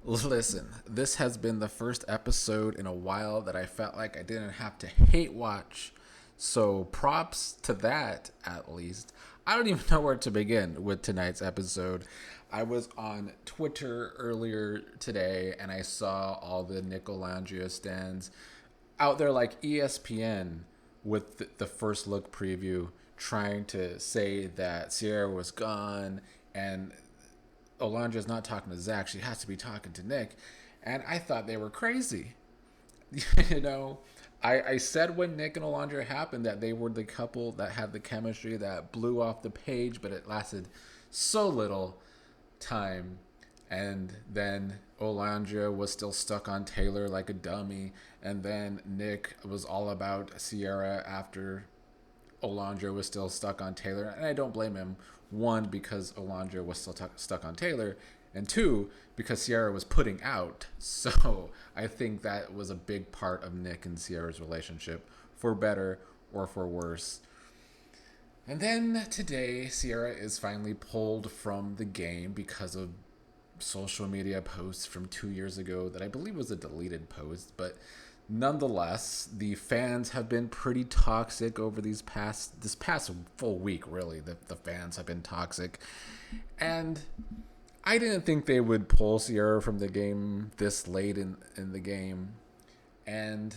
Listen, this has been the first episode in a while that I felt like I didn't have to hate watch. So props to that, at least. I don't even know where to begin with tonight's episode. I was on Twitter earlier today and I saw all the Nicolandria stands out there like ESPN with the first look preview trying to say that Cierra was gone and Olandria's not talking to Zak. She has to be talking to Nic. And I thought they were crazy. you know, I said when Nic and Olandria happened that they were the couple that had the chemistry that blew off the page, but it lasted so little time. And then Olandria was still stuck on Taylor like a dummy. And then Nic was all about Cierra after Olandria was still stuck on Taylor, and I don't blame him. One, because Olandria was still stuck on Taylor, and two, because Cierra was putting out. So I think that was a big part of Nic and Cierra's relationship, for better or for worse. And then today, Cierra is finally pulled from the game because of social media posts from 2 years ago that I believe was a deleted post, but nonetheless, the fans have been pretty toxic over this past full week. Really, the fans have been toxic, and I didn't think they would pull Cierra from the game this late in the game, and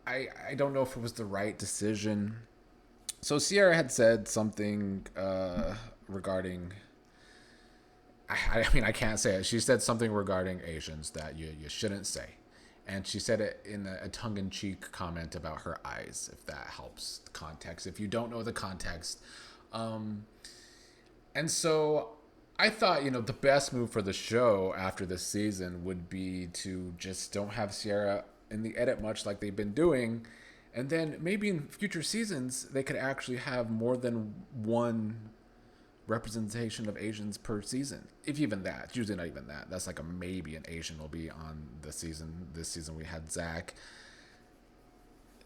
I don't know if it was the right decision. So Cierra had said something regarding. I mean, I can't say it. She said something regarding Asians that you shouldn't say. And she said it in a tongue-in-cheek comment about her eyes, if that helps the context. If you don't know the context. And so I thought, the best move for the show after this season would be to just don't have Cierra in the edit much like they've been doing. And then maybe in future seasons, they could actually have more than one representation of Asians per season. If even that. It's usually not even that. That's like a maybe an Asian will be on the season. This season we had Zak.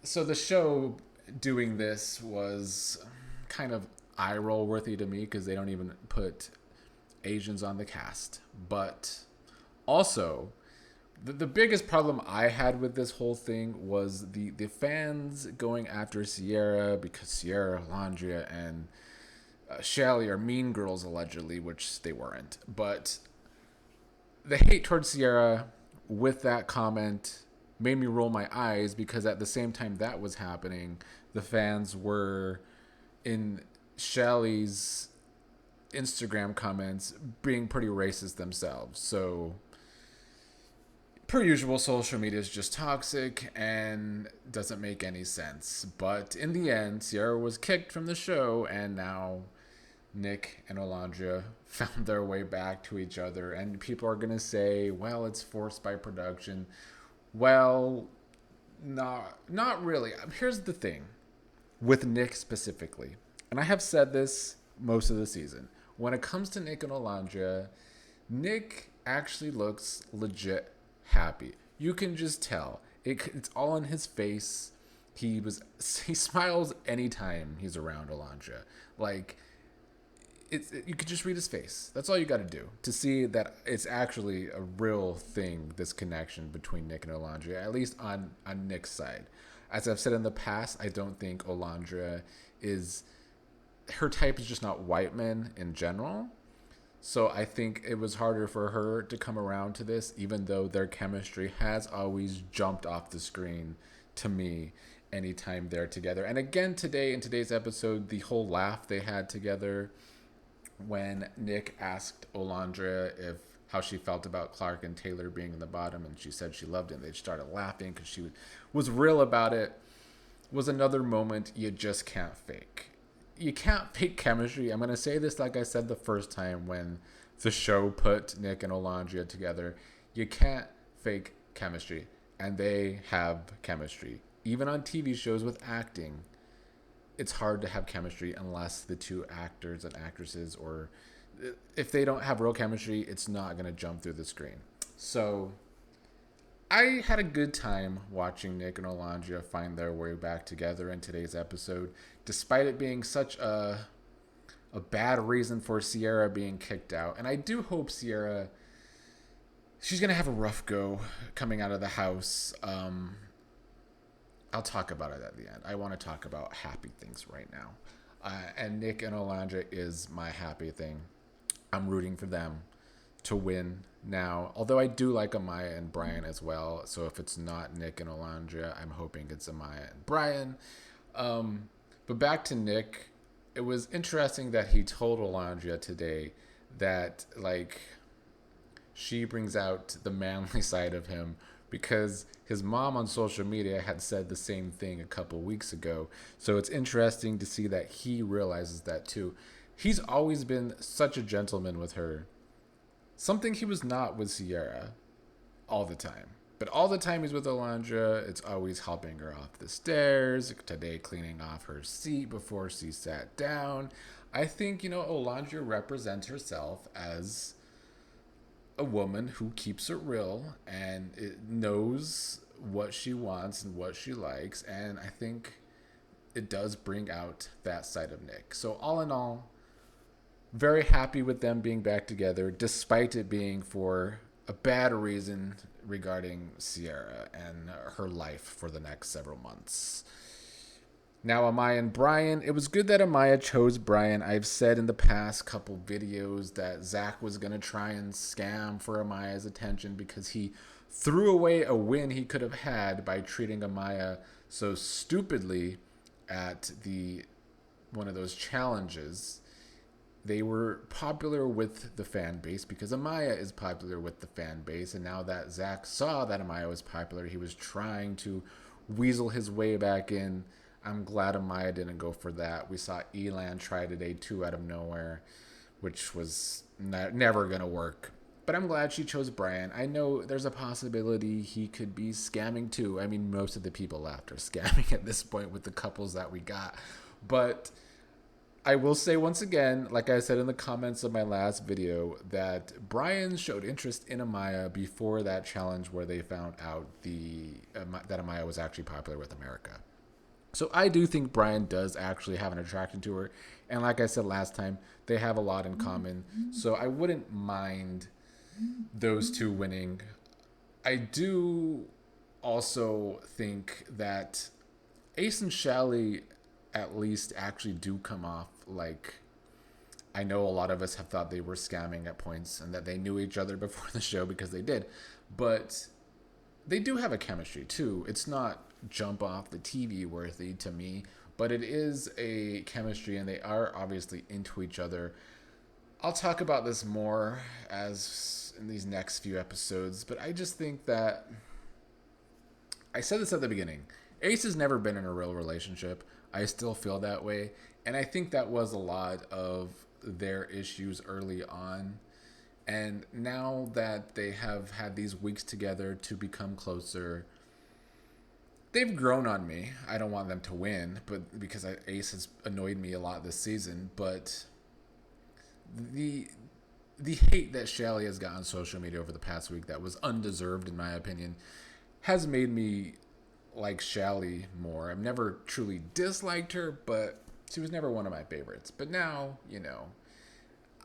So the show doing this was kind of eye roll worthy to me because they don't even put Asians on the cast. But also, the biggest problem I had with this whole thing was the fans going after Cierra because Cierra, Alandrea, and Chelley are mean girls allegedly, which they weren't. But the hate towards Cierra with that comment made me roll my eyes because at the same time that was happening, the fans were in Chelley's Instagram comments being pretty racist themselves. So per usual, social media is just toxic and doesn't make any sense. But in the end, Cierra was kicked from the show, and now Nic and Olandria found their way back to each other. And people are going to say, well, it's forced by production. Well, not really. Here's the thing with Nic specifically. And I have said this most of the season. When it comes to Nic and Olandria, Nic actually looks legit happy. You can just tell. It's all in his face. He smiles anytime he's around Alandrea. Like you could just read his face. That's all you got to do to see that it's actually a real thing. This connection between Nic and Olandria, at least on Nic's side. As I've said in the past, I don't think Olandria is her type is just not white men in general. So I think it was harder for her to come around to this, even though their chemistry has always jumped off the screen to me anytime they're together. And again today, in today's episode, the whole laugh they had together when Nic asked Olandria if how she felt about Clark and Taylor being in the bottom, and she said she loved it, and they started laughing because she was real about it, was another moment you just can't fake. You can't fake chemistry. I'm going to say this like I said the first time when the show put Nic and Olandria together. You can't fake chemistry. And they have chemistry. Even on TV shows with acting, it's hard to have chemistry unless the two actors and actresses, or if they don't have real chemistry, it's not going to jump through the screen. So I had a good time watching Nic and Olandria find their way back together in today's episode, despite it being such a bad reason for Cierra being kicked out. And I do hope Cierra she's gonna have a rough go coming out of the house. I'll talk about it at the end. I want to talk about happy things right now. And Nic and Olandria is my happy thing. I'm rooting for them to win now. Although I do like Amaya and Brian as well. So if it's not Nic and Olandria, I'm hoping it's Amaya and Brian. But back to Nic. It was interesting that he told Olandria today that, like, she brings out the manly side of him because his mom on social media had said the same thing a couple weeks ago. So it's interesting to see that he realizes that too. He's always been such a gentleman with her, something he was not with Cierra all the time. But all the time he's with Alandrea, it's always helping her off the stairs, today cleaning off her seat before she sat down. I think, Alandrea represents herself as a woman who keeps it real and it knows what she wants and what she likes. And I think it does bring out that side of Nic. So all in all, very happy with them being back together, despite it being for a bad reason regarding Cierra and her life for the next several months. Now, Amaya and Brian. It was good that Amaya chose Brian. I've said in the past couple videos that Zak was going to try and scam for Amaya's attention because he threw away a win he could have had by treating Amaya so stupidly at the one of those challenges. They were popular with the fan base because Amaya is popular with the fan base. And now that Zak saw that Amaya was popular, he was trying to weasel his way back in. I'm glad Amaya didn't go for that. We saw Elan try today too out of nowhere, which was never going to work. But I'm glad she chose Bryan. I know there's a possibility he could be scamming too. I mean, most of the people left are scamming at this point with the couples that we got. But I will say once again, like I said in the comments of my last video, that Bryan showed interest in Amaya before that challenge where they found out that Amaya was actually popular with America. So I do think Bryan does actually have an attraction to her. And like I said last time, they have a lot in common. So I wouldn't mind those two winning. I do also think that Ace and Chelley at least actually do come off like, I know a lot of us have thought they were scamming at points and that they knew each other before the show because they did. But they do have a chemistry too. It's not jump off the TV worthy to me, but it is a chemistry and they are obviously into each other. I'll talk about this more as in these next few episodes, but I just think that I said this at the beginning. Ace has never been in a real relationship. I still feel that way, and I think that was a lot of their issues early on. And now that they have had these weeks together to become closer, they've grown on me. I don't want them to win, but because Ace has annoyed me a lot this season. But the hate that Chelley has got on social media over the past week that was undeserved, in my opinion, has made me like Chelley more. I've never truly disliked her, but she was never one of my favorites. But now,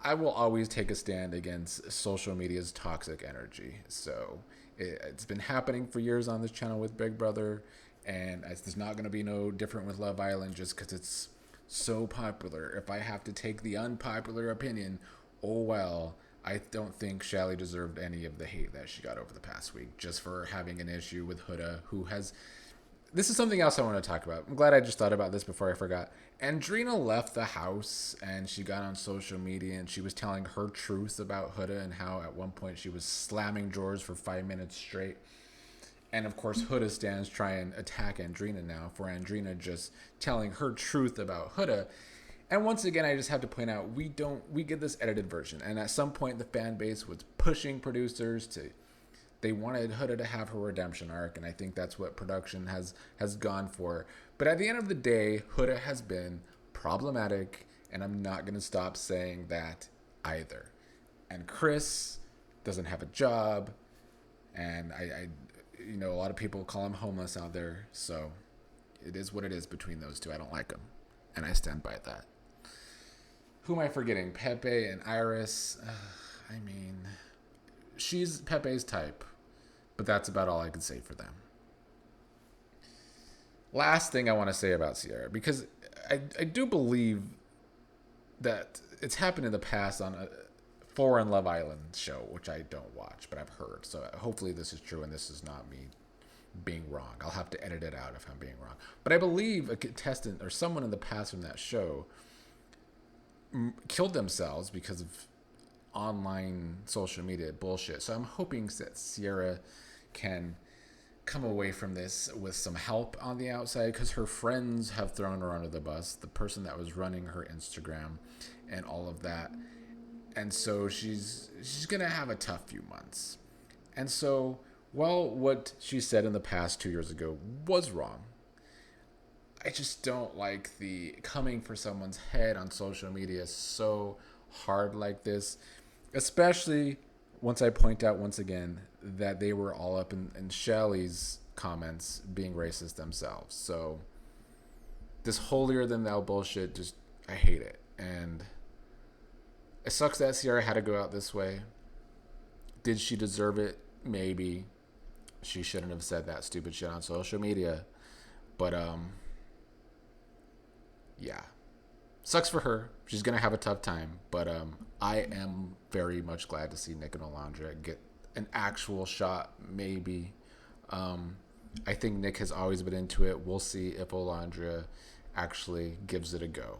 I will always take a stand against social media's toxic energy. So it's been happening for years on this channel with Big Brother, and it's not going to be no different with Love Island just because it's so popular. If I have to take the unpopular opinion, oh well. I don't think Chelley deserved any of the hate that she got over the past week just for having an issue with Huda, who has... This is something else I want to talk about. I'm glad I just thought about this before I forgot. Andreina left the house and she got on social media and she was telling her truth about Huda and how at one point she was slamming drawers for 5 minutes straight. And of course, Huda stands try and attack Andreina now for Andreina just telling her truth about Huda. And once again, I just have to point out, we get this edited version. And at some point, the fan base was pushing producers they wanted Huda to have her redemption arc. And I think that's what production has gone for. But at the end of the day, Huda has been problematic. And I'm not going to stop saying that either. And Chris doesn't have a job. And a lot of people call him homeless out there. So it is what it is between those two. I don't like him. And I stand by that. Who am I forgetting? Pepe and Iris. she's Pepe's type, but that's about all I can say for them. Last thing I want to say about Cierra, because I do believe that it's happened in the past on a foreign Love Island show, which I don't watch, but I've heard. So hopefully this is true and this is not me being wrong. I'll have to edit it out if I'm being wrong. But I believe a contestant or someone in the past from that show killed themselves because of online social media bullshit. So I'm hoping that Cierra can come away from this with some help on the outside, because her friends have thrown her under the bus, the person that was running her Instagram and all of that. And so she's gonna have a tough few months. And so, while what she said in the past 2 years ago was wrong, I just don't like the coming for someone's head on social media so hard like this, especially once I point out once again that they were all up in Chelley's comments being racist themselves. So this holier than thou bullshit, just, I hate it. And it sucks that Cierra had to go out this way. Did she deserve it? Maybe. She shouldn't have said that stupid shit on social media. But yeah. Sucks for her. She's gonna have a tough time. But I am very much glad to see Nic and Olandria get an actual shot, maybe. I think Nic has always been into it. We'll see if Olandria actually gives it a go.